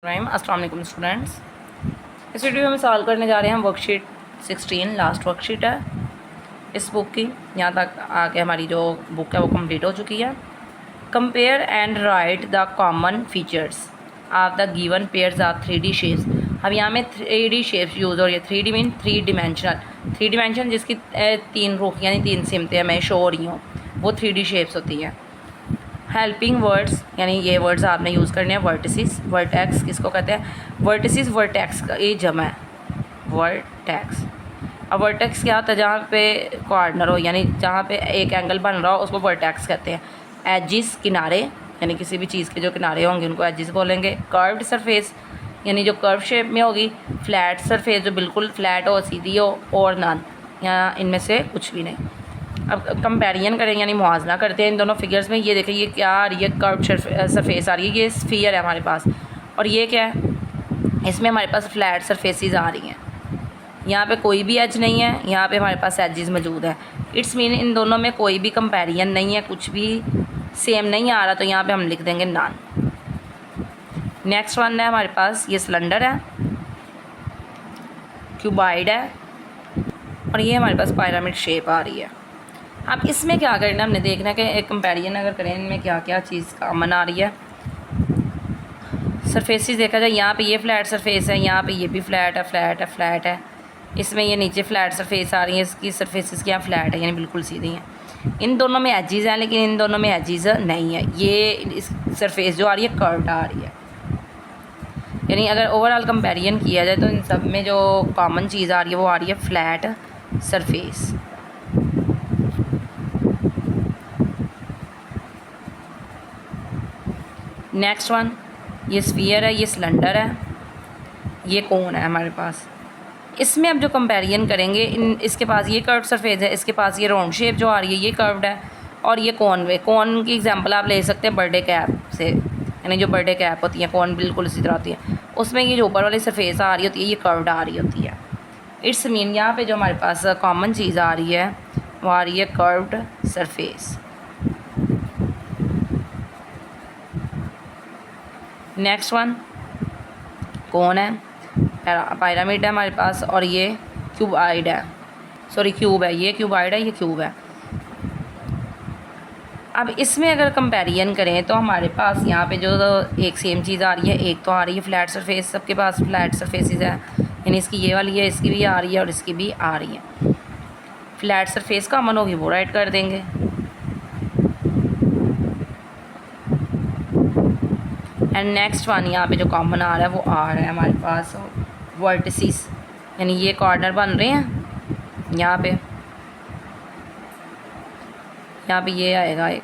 अस्सलाम वालेकुम स्टूडेंट्स। इस वीडियो में हम सॉल्व करने जा रहे हैं वर्कशीट 16, लास्ट वर्कशीट है इस बुक की। यहाँ तक आके हमारी जो बुक है वो कंप्लीट हो चुकी है। Compare and right the common features of the given pairs of 3D shapes. अब यहाँ में 3D शेप्स यूज़ हो रही है। 3D मीन 3 डिमेंशन जिसकी तीन रुख यानी तीन सिमतें हमें शो हो रही हों, वो 3D शेप्स होती हैं। हेल्पिंग वर्ड्स यानी ये वर्ड्स आपने यूज़ करने हैं। वर्टिसिस, वर्टेक्स किसको कहते हैं? वर्टिसिस वर्टेक्स का ये जमा है, वर्टेक्स। अब वर्टेक्स क्या होता है? जहाँ पे कॉर्नर हो यानी जहाँ पे एक एंगल बन रहा हो उसको वर्टेक्स कहते हैं। एजिस किनारे यानी किसी भी चीज़ के जो किनारे होंगे उनको एजिस बोलेंगे। कर्व्ड सरफेस यानी जो कर्व शेप में होगी। फ्लैट सरफेस जो बिल्कुल फ्लैट हो, सीधी हो, और नॉन या इनमें से कुछ भी नहीं। अब कंपैरिजन करें यानी मुआवजा करते हैं इन दोनों फिगर्स में। ये देखिए ये क्या आ रही है? कर्व सरफेस आ रही है। ये स्फीयर है हमारे पास, और ये क्या है? इसमें हमारे पास फ्लैट सरफेसेस आ रही हैं। यहाँ पे कोई भी एज नहीं है, यहाँ पे हमारे पास एजेस मौजूद है। इट्स मीन इन दोनों में कोई भी कंपैरिजन नहीं है, कुछ भी सेम नहीं आ रहा, तो यहाँ पे हम लिख देंगे नॉन। नेक्स्ट वन है हमारे पास, ये सिलेंडर है, क्यूबाइड है, और ये हमारे पास पिरामिड शेप आ रही है। अब इसमें क्या करना है, हमने देखना है कि एक कंपैरिजन अगर करें इनमें क्या क्या चीज़ कॉमन आ रही है। सरफेसेस देखा जाए, यहाँ पे ये फ्लैट सरफेस है, यहाँ पे ये भी फ्लैट है, फ्लैट है, फ्लैट है। इसमें ये नीचे फ्लैट सरफेस आ रही है, इसकी सरफेसेस क्या फ्लैट है यानी बिल्कुल सीधी हैं। इन दोनों में एजिज़ हैं लेकिन इन दोनों में एजिज़ नहीं है। ये इस सरफेस जो आ रही है कर्व्ड आ रही है। यानी अगर ओवरऑल कंपैरिजन किया जाए तो इन सब में जो कॉमन चीज़ आ रही है वो आ रही है फ्लैट सरफेस। नेक्स्ट वन, ये स्फीयर है, ये सिलेंडर है, ये कोन है हमारे पास। इसमें अब जो कंपैरिजन करेंगे, इसके पास ये कर्व्ड सरफेस है, इसके पास ये राउंड शेप जो आ रही है ये कर्व्ड है, और ये कोन में। कोन की एग्जांपल आप ले सकते हैं बर्थडे कैप से, यानी जो बर्थडे कैप होती है कोन बिल्कुल इसी तरह होती है, उसमें ये जो ऊपर वाली सरफेस आ रही होती है ये कर्व्ड आ रही होती है। इट्स मीन यहाँ पे जो हमारे पास कॉमन चीज़ आ रही है वो आ रही है कर्व्ड सरफेस। नेक्स्ट वन कौन है? पिरामिड है हमारे पास, और ये क्यूबाइड है, सॉरी क्यूब है, ये क्यूबाइड है, ये क्यूब है। अब इसमें अगर कंपैरिजन करें तो हमारे पास यहाँ पे जो एक सेम चीज़ आ रही है, एक तो आ रही है फ्लैट सरफेस, सबके पास फ्लैट सरफेसेस है, यानी इसकी ये वाली है, इसकी भी आ रही है और इसकी भी आ रही है। फ्लैट सरफेस कॉमन होगी वो राइट कर देंगे। एंड नेक्स्ट वन यहाँ पे जो कॉमन आ रहा है वो आ रहा है हमारे पास वर्टिसिस, यानी ये कॉर्नर बन रहे हैं यहाँ पे ये आएगा एक,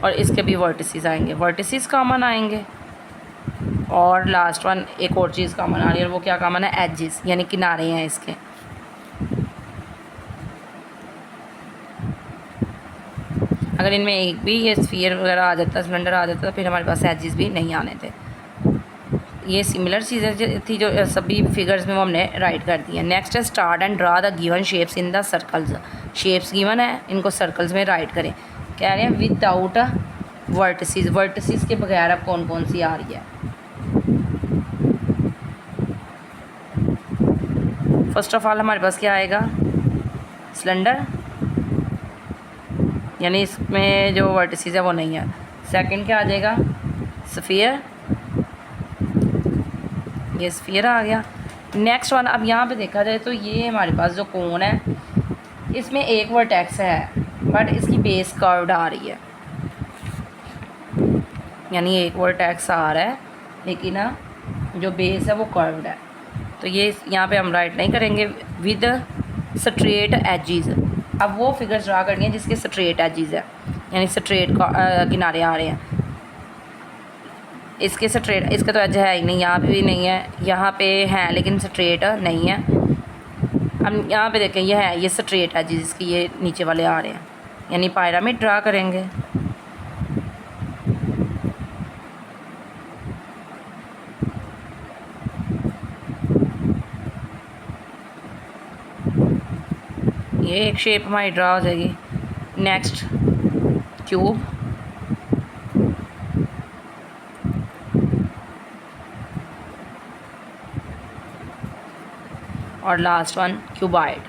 और इसके भी वर्टिसिस आएंगे, वर्टिसिस कॉमन आएंगे। और लास्ट वन एक और चीज़ कॉमन आ रही है, वो क्या कॉमन है? एजेस, यानी किनारे हैं इसके। अगर इनमें एक भी ये स्फीयर वगैरह आ जाता, सिलेंडर आ जाता, तो फिर हमारे पास एजेस भी नहीं आने थे। ये सिमिलर चीज़ें थी जो सभी फिगर्स में वो हमने राइट कर दी है। नेक्स्ट है start and draw the given shapes in the circles. Shapes given है, इनको सर्कल्स में राइट करें। कह रहे हैं विदाउट वर्टिसिस, वर्टिसिस के बगैर अब कौन कौन सी आ रही है? फर्स्ट ऑफ ऑल हमारे पास क्या आएगा? सिलेंडर, यानी इसमें जो वर्टिसिस है वो नहीं है। सेकंड क्या आ जाएगा? स्फीयर, ये स्फीयर आ गया। नेक्स्ट वन, अब यहाँ पे देखा जाए तो ये हमारे पास जो कोन है इसमें एक वर्टेक्स है बट इसकी बेस कर्व्ड आ रही है, यानी एक वर्टेक्स आ रहा है लेकिन जो बेस है वो कर्व्ड है। तो ये यहाँ पे हम राइट नहीं करेंगे। विद स्ट्रेट एजिज, अब वो फिगर्स ड्रा करनी है जिसके स्ट्रेट एजिज है, यानी स्ट्रेट किनारे आ रहे हैं। इसके स्ट्रेट, इसका तो एज है ही नहीं, यहाँ पे भी नहीं है, यहाँ पे है लेकिन स्ट्रेट नहीं है। अब यहाँ पे देखें ये है, ये स्ट्रेट एजिज इसकी ये नीचे वाले आ रहे हैं, यानी पिरामिड ड्रा करेंगे। ये एक शेप हमारी ड्रा हो जाएगी। नेक्स्ट क्यूब, और last one cuboid.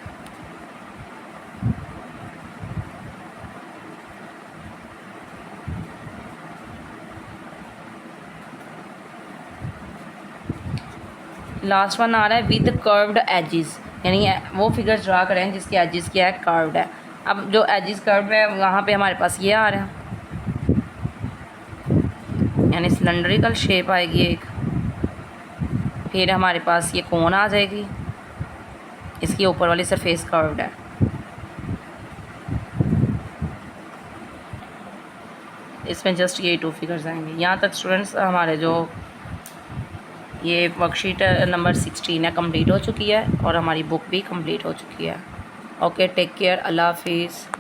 Last one आ रहा है विद कर्व्ड एजिस, यानी वो फिगर्स ड्रा करें जिसकी एजिस क्या है, कर्व्ड है। अब जो एजिस कर्व्ड है वहाँ पे हमारे पास ये आ रहा है, यानी सिलेंड्रिकल शेप आएगी एक। फिर हमारे पास ये कोन आ जाएगी, इसकी ऊपर वाली सरफेस कर्व्ड है। इसमें जस्ट ये 2 फिगर्स आएंगे। यहाँ तक स्टूडेंट्स हमारे जो ये वर्कशीट नंबर 16 है कंप्लीट हो चुकी है और हमारी बुक भी कंप्लीट हो चुकी है। ओके, टेक केयर, अल्लाह हाफिज़।